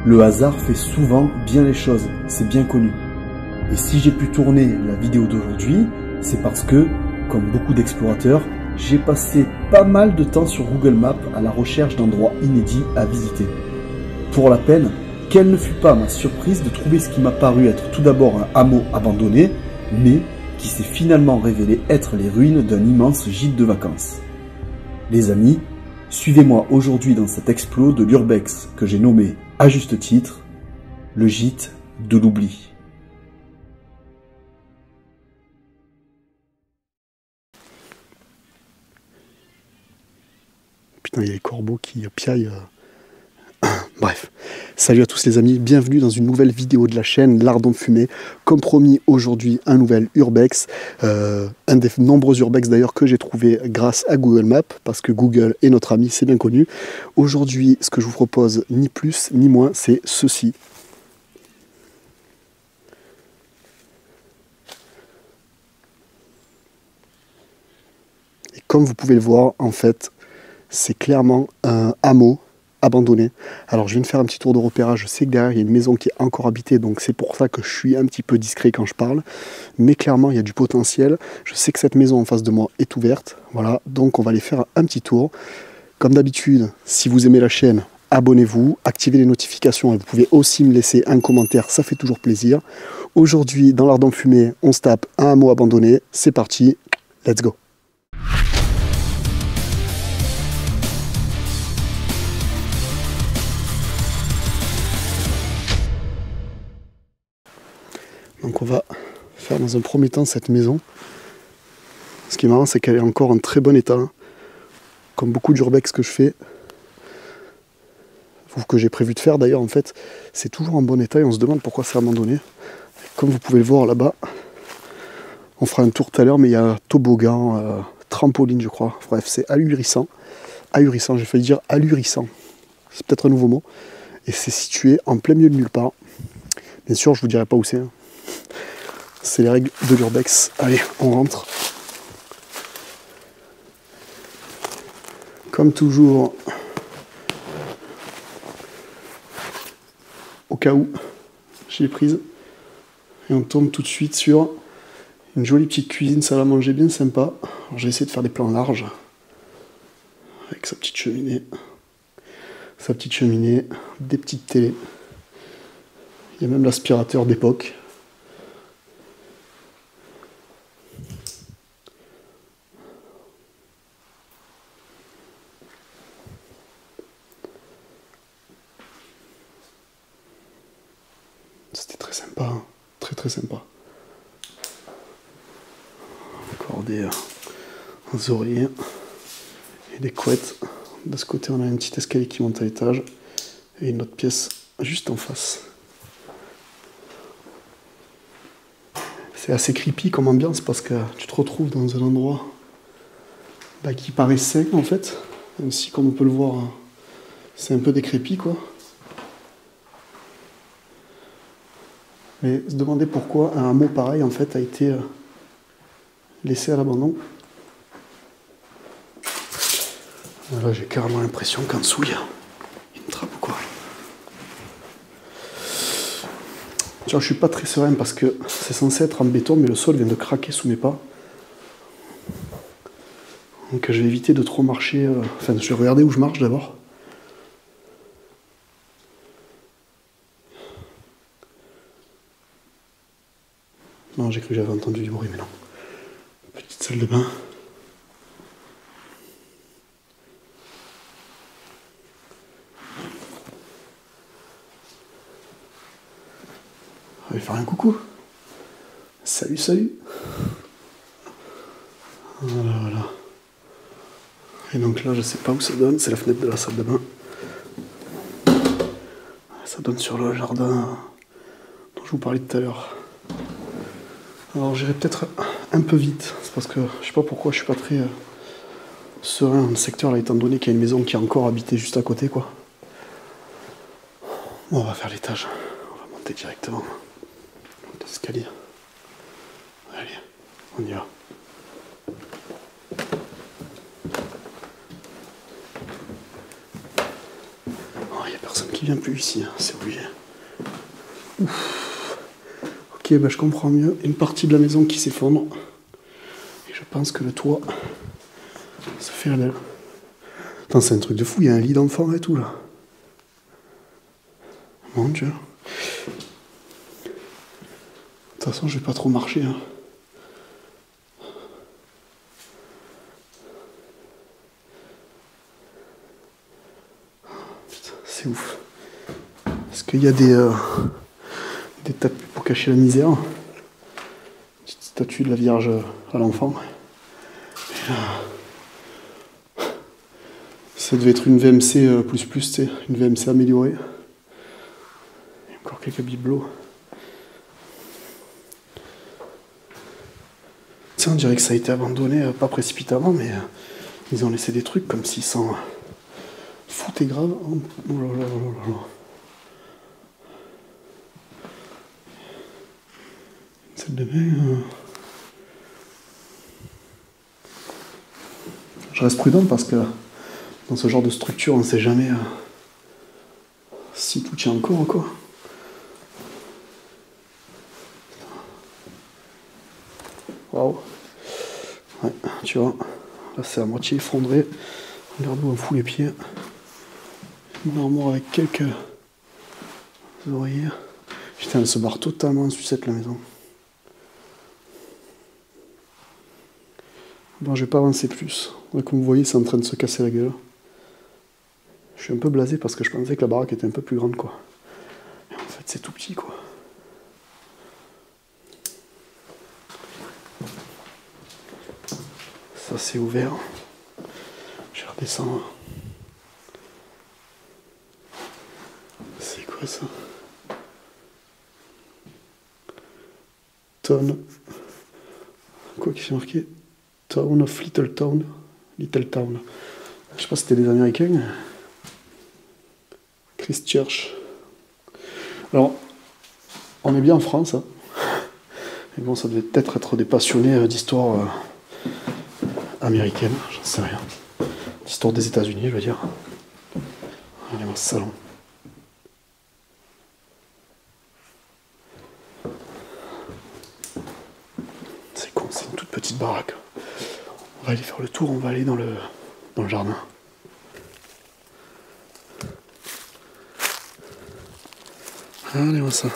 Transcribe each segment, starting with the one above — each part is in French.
Le hasard fait souvent bien les choses, c'est bien connu. Et si j'ai pu tourner la vidéo d'aujourd'hui, c'est parce que, comme beaucoup d'explorateurs, j'ai passé pas mal de temps sur Google Maps à la recherche d'endroits inédits à visiter. Pour la peine, quelle ne fut pas ma surprise de trouver ce qui m'a paru être tout d'abord un hameau abandonné, mais qui s'est finalement révélé être les ruines d'un immense gîte de vacances. Les amis, suivez-moi aujourd'hui dans cet explo de l'Urbex que j'ai nommé, à juste titre, le gîte de l'oubli. Putain, il y a les corbeaux qui piaillent. Bref, salut à tous les amis, bienvenue dans une nouvelle vidéo de la chaîne Lardon Fumé. Comme promis, aujourd'hui un nouvel Urbex, un des nombreux Urbex d'ailleurs que j'ai trouvé grâce à Google Maps, parce que Google est notre ami, c'est bien connu. Aujourd'hui, ce que je vous propose, ni plus ni moins, c'est ceci. Et comme vous pouvez le voir, en fait, c'est clairement un hameau abandonné. Alors je viens de faire un petit tour de repérage, je sais que derrière il y a une maison qui est encore habitée, donc c'est pour ça que je suis un petit peu discret quand je parle, mais clairement il y a du potentiel. Je sais que cette maison en face de moi est ouverte, voilà, donc on va aller faire un petit tour. Comme d'habitude, si vous aimez la chaîne, abonnez-vous, activez les notifications et vous pouvez aussi me laisser un commentaire, ça fait toujours plaisir. Aujourd'hui dans l'Ardent Fumé, on se tape un hameau abandonné, c'est parti, let's go. Donc on va faire dans un premier temps cette maison. Ce qui est marrant, c'est qu'elle est encore en très bon état. Comme beaucoup d'urbex que je fais, ou que j'ai prévu de faire d'ailleurs, en fait, c'est toujours en bon état et on se demande pourquoi c'est abandonné. Comme vous pouvez le voir là-bas, on fera un tour tout à l'heure, mais il y a toboggan, trampoline je crois. Bref, c'est ahurissant. Ahurissant, j'ai failli dire ahurissant. C'est peut-être un nouveau mot. Et c'est situé en plein milieu de nulle part. Bien sûr, je vous dirai pas où c'est. C'est les règles de l'urbex. Allez, on rentre. Comme toujours, au cas où, j'ai prise. Et on tombe tout de suite sur une jolie petite cuisine, salle à manger bien sympa. Alors, j'ai essayé de faire des plans larges. Avec sa petite cheminée. Des petites télés. Il y a même l'aspirateur d'époque. C'était très sympa, hein. Très sympa. Encore des oreillers et des couettes. De ce côté, on a un petit escalier qui monte à l'étage et une autre pièce juste en face. C'est assez creepy comme ambiance parce que tu te retrouves dans un endroit qui paraît sain en fait, même si comme on peut le voir, c'est un peu décrépit quoi. Mais se demander pourquoi un hameau pareil en fait a été laissé à l'abandon. Là j'ai carrément l'impression qu'en dessous il y a une trappe ou quoi. Tiens, je suis pas très serein parce que c'est censé être en béton mais le sol vient de craquer sous mes pas. Donc je vais éviter de trop marcher, enfin je vais regarder où je marche d'abord. Non, j'ai cru que j'avais entendu du bruit, mais non. Petite salle de bain. On va lui faire un coucou. Salut, salut. Voilà. Et donc là, je sais pas où ça donne, c'est la fenêtre de la salle de bain. Ça donne sur le jardin dont je vous parlais tout à l'heure. Alors j'irai peut-être un peu vite, c'est parce que je sais pas pourquoi je suis pas très serein dans le secteur là, étant donné qu'il y a une maison qui est encore habitée juste à côté quoi. Bon, on va faire l'étage, on va monter directement. L'escalier. Allez, on y va. Oh, il n'y a personne qui vient plus ici, hein, c'est obligé. Ouf. Ok, bah je comprends mieux. Une partie de la maison qui s'effondre. Et je pense que le toit se fait à l'aile. Attends, c'est un truc de fou, il y a un lit d'enfant et tout là. Mon Dieu. De toute façon, je vais pas trop marcher. Hein. Putain, c'est ouf. Est-ce qu'il y a des tapis pour cacher la misère? Une petite statue de la Vierge à l'enfant. Ça devait être une VMC plus, tu sais, une VMC améliorée. Il y a encore quelques bibelots. Tiens, on dirait que ça a été abandonné, pas précipitamment, mais ils ont laissé des trucs comme s'ils s'en foutaient grave. Oh là là là là là. Celle de bain. Je reste prudent parce que dans ce genre de structure, on ne sait jamais si tout tient encore ou quoi. Waouh. Ouais, tu vois, là c'est à moitié effondré. Regarde où on fout les pieds. Une armoire avec quelques oreillers. Putain, elle se barre totalement en sucette la maison. Bon, je vais pas avancer plus. Ouais, comme vous voyez, c'est en train de se casser la gueule. Je suis un peu blasé parce que je pensais que la baraque était un peu plus grande, quoi. Et en fait, c'est tout petit, quoi. Ça, c'est ouvert. Je vais redescendre. C'est quoi ça? Town. Quoi qui s'est marqué? Town of Little Town. Little Town. Je sais pas si c'était des Américains. Christchurch. Alors, on est bien en France. Hein. Et bon, ça devait peut-être être des passionnés d'histoire américaine, j'en sais rien. D'histoire des États-Unis, je veux dire. On est dans ce salon. C'est con, c'est une toute petite baraque. On va aller faire le tour, on va aller dans le jardin. Allez, on va ça.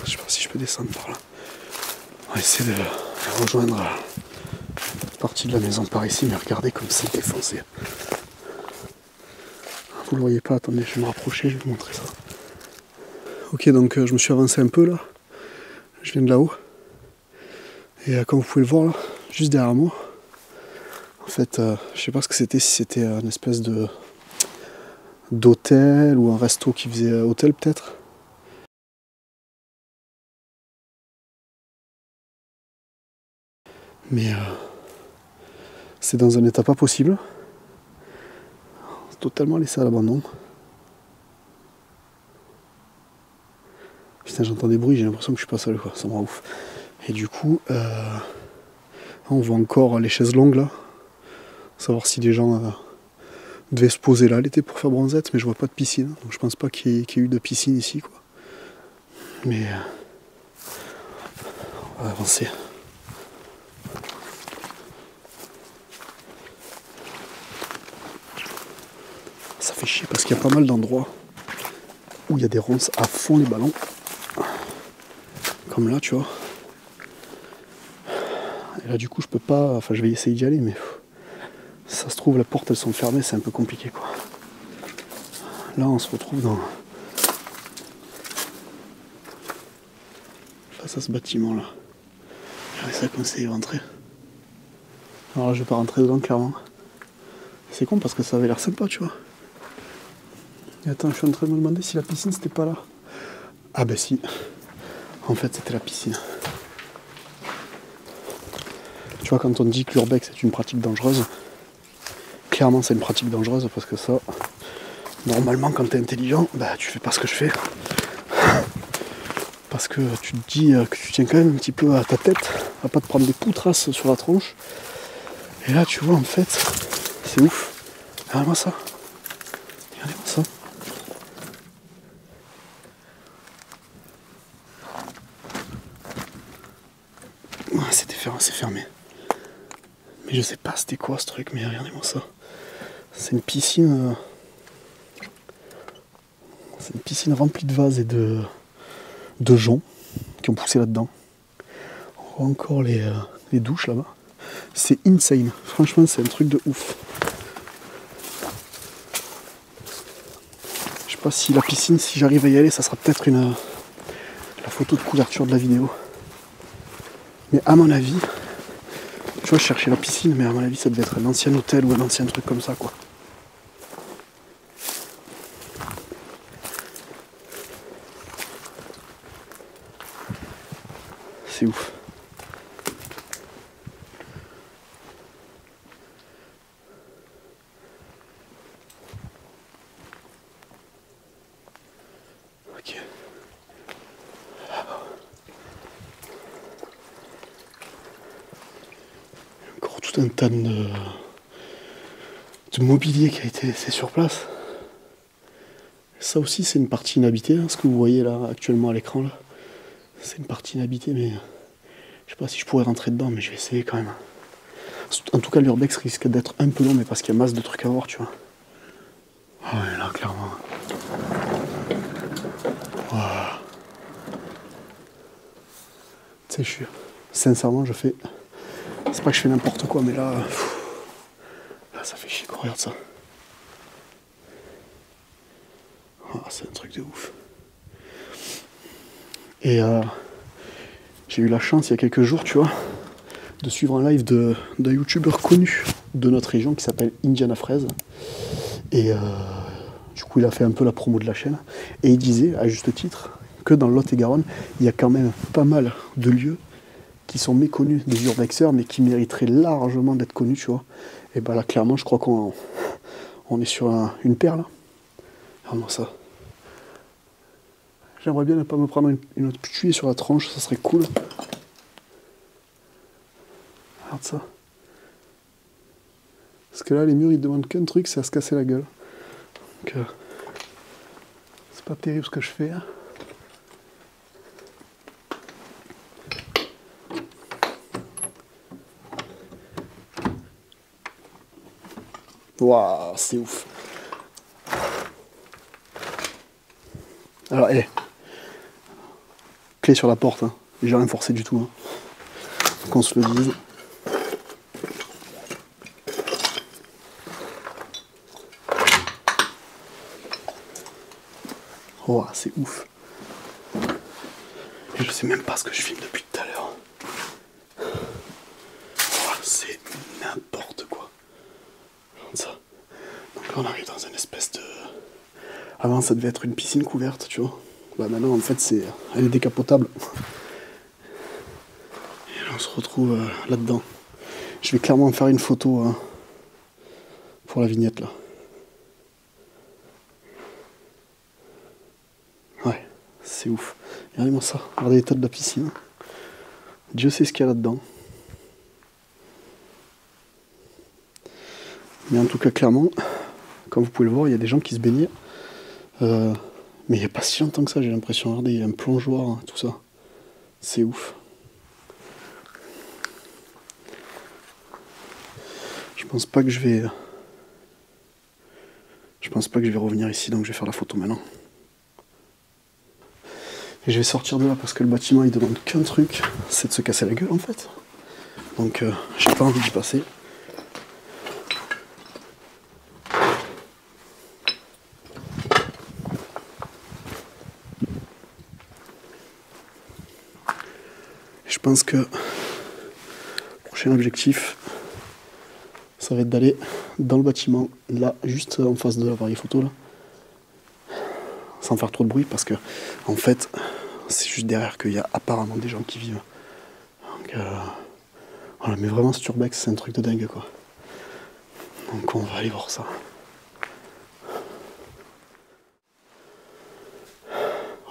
Je sais pas si je peux descendre par là. On va essayer de rejoindre la partie de la maison par ici, mais regardez comme c'est défoncé. Vous le voyez pas, attendez, je vais me rapprocher, je vais vous montrer ça. Ok, donc je me suis avancé un peu là. Je viens de là-haut. Et comme vous pouvez le voir là, juste derrière moi, en fait, je sais pas ce que c'était, si c'était une espèce d'hôtel ou un resto qui faisait hôtel peut-être. Mais c'est dans un état pas possible. C'est totalement laissé à l'abandon. Putain, j'entends des bruits, j'ai l'impression que je suis pas seul, quoi. Ça me rend ouf. Et du coup, on voit encore les chaises longues là. Savoir si des gens devaient se poser là l'été pour faire bronzette, mais je vois pas de piscine. Donc je pense pas qu'il y ait eu de piscine ici, quoi. Mais on va avancer. Ça fait chier parce qu'il y a pas mal d'endroits où il y a des ronces à fond les ballons. Comme là, tu vois. Et là, du coup, je peux pas... Enfin, je vais essayer d'y aller, mais... Ça se trouve, les portes, elles sont fermées, c'est un peu compliqué, quoi. Là, on se retrouve dans... face à ce bâtiment-là. Regardez ça, comme c'est rentré. Alors là, je vais pas rentrer dedans, clairement. C'est con, parce que ça avait l'air sympa, tu vois. Et attends, je suis en train de me demander si la piscine, c'était pas là. Ah ben si. En fait, c'était la piscine. Tu vois, quand on dit que l'urbex est une pratique dangereuse, clairement c'est une pratique dangereuse parce que ça, normalement quand t'es intelligent, bah tu fais pas ce que je fais. Parce parce que tu te dis que tu tiens quand même un petit peu à ta tête, à pas te prendre des poutrasses sur la tronche. Et là, tu vois, en fait, c'est ouf. Regardez-moi ça. Regardez-moi ça. C'est fermé. Mais je sais pas c'était quoi ce truc, mais regardez-moi ça. C'est une piscine. C'est une piscine remplie de vases et de joncs qui ont poussé là-dedans. On voit encore les douches là-bas. C'est insane. Franchement, c'est un truc de ouf. Je sais pas si la piscine, si j'arrive à y aller, ça sera peut-être la photo de couverture de la vidéo. Mais à mon avis, tu vois, je cherchais la piscine, mais à mon avis, ça devait être un ancien hôtel ou un ancien truc comme ça, quoi. C'est ouf. Ok. Encore tout un tas de mobilier qui a été laissé sur place. Ça aussi, c'est une partie inhabitée, hein, ce que vous voyez là actuellement à l'écran là. C'est une partie inhabitée, mais je sais pas si je pourrais rentrer dedans, mais je vais essayer quand même. En tout cas, l'urbex risque d'être un peu long, mais parce qu'il y a masse de trucs à voir, tu vois. Ah ouais, là, clairement. Wow. Tu sais, sincèrement, je fais... C'est pas que je fais n'importe quoi, mais là... Là, ça fait chier, quoi. Regarde ça. Oh, c'est un truc de ouf. Et j'ai eu la chance, il y a quelques jours, tu vois, de suivre un live d'un youtubeur connu de notre région qui s'appelle Indiana Fraise. Et du coup, il a fait un peu la promo de la chaîne. Et il disait, à juste titre, que dans le Lot-et-Garonne, il y a quand même pas mal de lieux qui sont méconnus des urbexeurs, mais qui mériteraient largement d'être connus, tu vois. Et bah là, clairement, je crois qu'on est sur une perle. Regarde-moi ça. J'aimerais bien ne pas me prendre une autre tuile sur la tranche, ça serait cool. Regarde ça. Parce que là, les murs, ils demandent qu'un truc, c'est à se casser la gueule. Donc, c'est pas terrible ce que je fais. Hein. Waouh, c'est ouf. Alors, clé sur la porte. Hein. J'ai rien forcé du tout. Hein. Qu'on se le dise. Oh, c'est ouf. Et je sais même pas ce que je filme depuis tout à l'heure. Oh, c'est n'importe quoi. Regarde ça. Donc là, on arrive dans une espèce de... Avant, ça devait être une piscine couverte, tu vois. Bah maintenant, en fait, elle est décapotable. Et là, on se retrouve là-dedans. Je vais clairement faire une photo pour la vignette, là. Ouais, c'est ouf. Regardez-moi ça. Regardez l'état de la piscine. Dieu sait ce qu'il y a là-dedans. Mais en tout cas, clairement, comme vous pouvez le voir, il y a des gens qui se baignaient. Mais il n'y a pas si longtemps que ça, j'ai l'impression. Regardez, il y a un plongeoir, hein, tout ça. C'est ouf. Je pense pas que je vais revenir ici, donc je vais faire la photo maintenant. Et je vais sortir de là parce que le bâtiment il demande qu'un truc, c'est de se casser la gueule en fait. Donc j'ai pas envie d'y passer. Je pense que le prochain objectif, ça va être d'aller dans le bâtiment, là, juste en face de l'appareil photo, là, sans faire trop de bruit, parce que, en fait, c'est juste derrière qu'il y a apparemment des gens qui vivent. Donc, voilà, mais vraiment, cet urbex, c'est un truc de dingue, quoi. Donc, on va aller voir ça.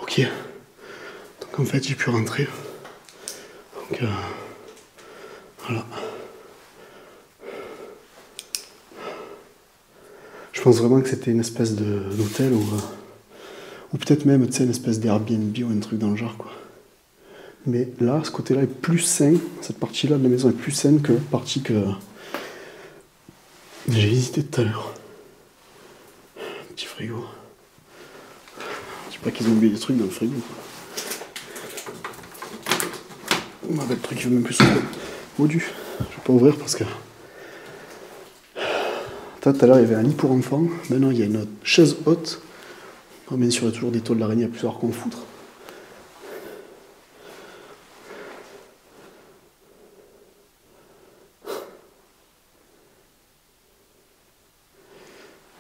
Ok. Donc, En fait, j'ai pu rentrer. Donc, voilà. Je pense vraiment que c'était une espèce d'hôtel ou peut-être même, tu sais, une espèce d'Airbnb ou un truc dans le genre, quoi. Mais là, ce côté-là est plus sain, cette partie-là de la maison est plus saine que la partie que j'ai visité tout à l'heure. Petit frigo. Je sais pas qu'ils ont oublié des trucs dans le frigo, quoi. Le truc qui veut même plus s'ouvrir. Modu. Je vais pas ouvrir parce que... Tout à l'heure, il y avait un lit pour enfants. Maintenant, il y a une chaise haute. Oh, bien sûr, il y a toujours des taux de l'araignée à plusieurs qu'on foutre.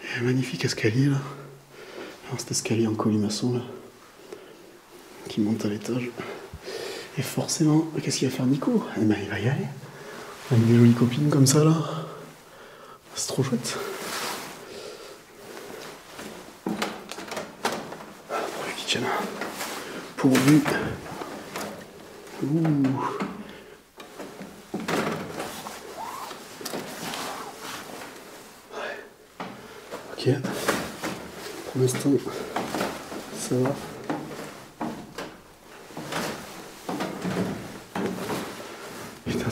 Il y a un magnifique escalier, là. Alors, cet escalier en colimaçon, là. Qui monte à l'étage. Et forcément, qu'est-ce qu'il va faire Nico? Eh ben, il va y aller. Avec des jolies copines comme ça, là. C'est trop chouette. Pour le kitchen. Pourvu. Ouh. Ouais. Ok. Pour l'instant, ça va. Putain,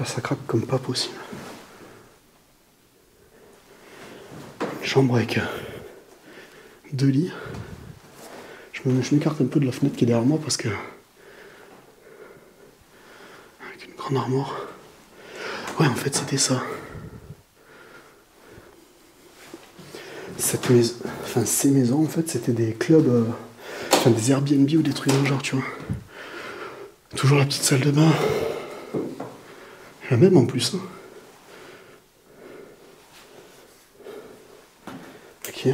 ça craque comme pas possible. Une chambre avec 2 lits. Je m'écarte un peu de la fenêtre qui est derrière moi parce que... Avec une grande armoire. Ouais, en fait, c'était ça. Cette maison... Enfin, ces maisons, en fait, c'était des clubs... Enfin, des Airbnb ou des trucs dans le genre, tu vois. Toujours la petite salle de bain. La même en plus. Hein. Ok.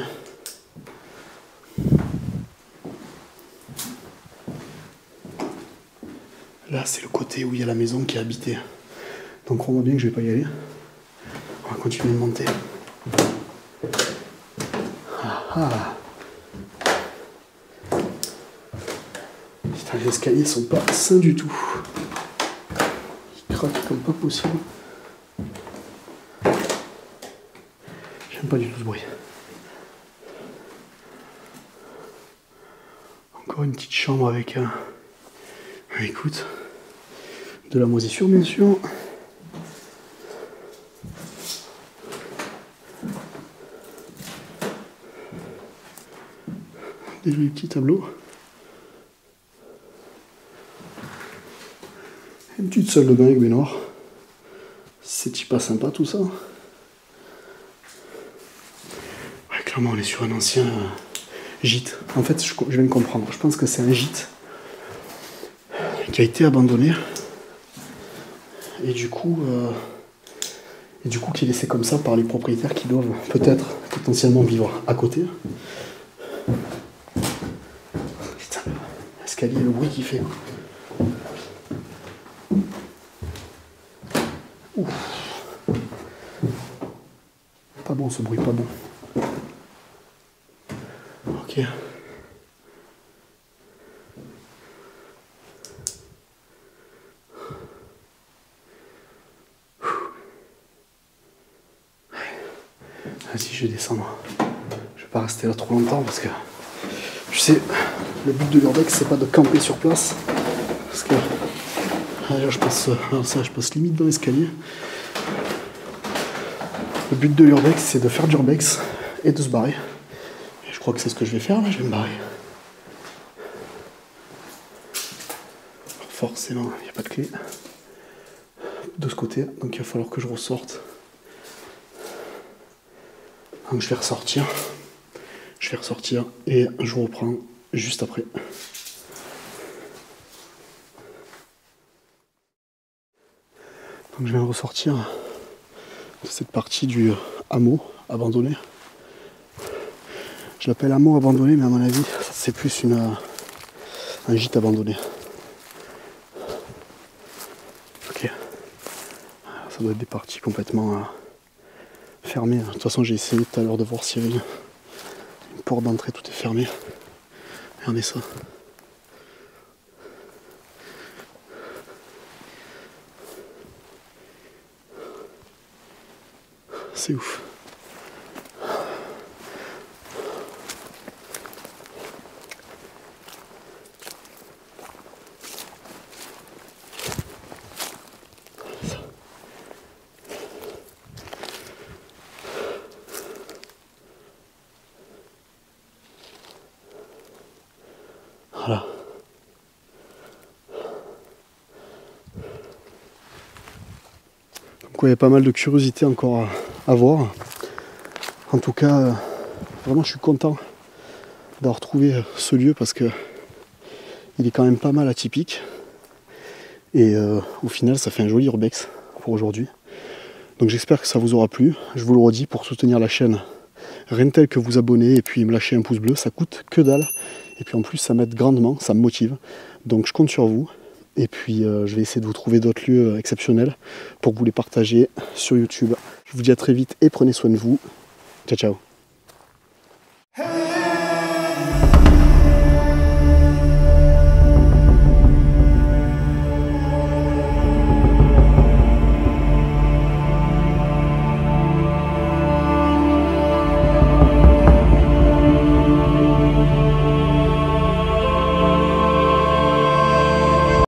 Là, c'est le côté où il y a la maison qui est habitée. Donc on voit bien que je vais pas y aller. On va continuer de monter. Ah ah. Putain, les escaliers sont pas sains du tout. Ils craquent comme pas possible. J'aime pas du tout ce bruit. Encore une petite chambre avec écoute, de la moisissure bien sûr. Des jolis petits tableaux. Une petite salle de bain avec baignoire. C'est pas sympa tout ça. Ouais, clairement on est sur un ancien gîte. En fait, je viens de comprendre. Je pense que c'est un gîte qui a été abandonné et du coup qui est laissé comme ça par les propriétaires qui doivent peut-être potentiellement vivre à côté. Putain, l'escalier, le bruit qu'il fait. Ouf. Pas bon ce bruit, pas bon. Ok. Vas-y, je vais descendre. Je vais pas rester là trop longtemps parce que tu sais, le but de l'urbex c'est pas de camper sur place. Parce que là je passe limite dans l'escalier. Le but de l'urbex c'est de faire de l'urbex et de se barrer. Et je crois que c'est ce que je vais faire là, je vais me barrer. Alors forcément, il n'y a pas de clé de ce côté, donc il va falloir que je ressorte. Donc je vais ressortir et je vous reprends juste après. Donc je viens de ressortir de cette partie du hameau abandonné. Je l'appelle hameau abandonné, mais à mon avis c'est plus un gîte abandonné. Ok. Ça doit être des parties complètement fermées. De toute façon j'ai essayé tout à l'heure de voir s'il y avait une porte d'entrée, tout est fermé. Regardez ça. C'est ouf. Voilà. Donc il y a pas mal de curiosité encore à voir. En tout cas, vraiment je suis content d'avoir trouvé ce lieu parce que il est quand même pas mal atypique. Et au final ça fait un joli urbex pour aujourd'hui. Donc j'espère que ça vous aura plu. Je vous le redis, pour soutenir la chaîne, rien tel que vous abonner et puis me lâcher un pouce bleu, ça coûte que dalle. Et puis en plus ça m'aide grandement, ça me motive. Donc je compte sur vous. Et puis je vais essayer de vous trouver d'autres lieux exceptionnels pour que vous les partagiez sur YouTube. Je vous dis à très vite et prenez soin de vous. Ciao ciao.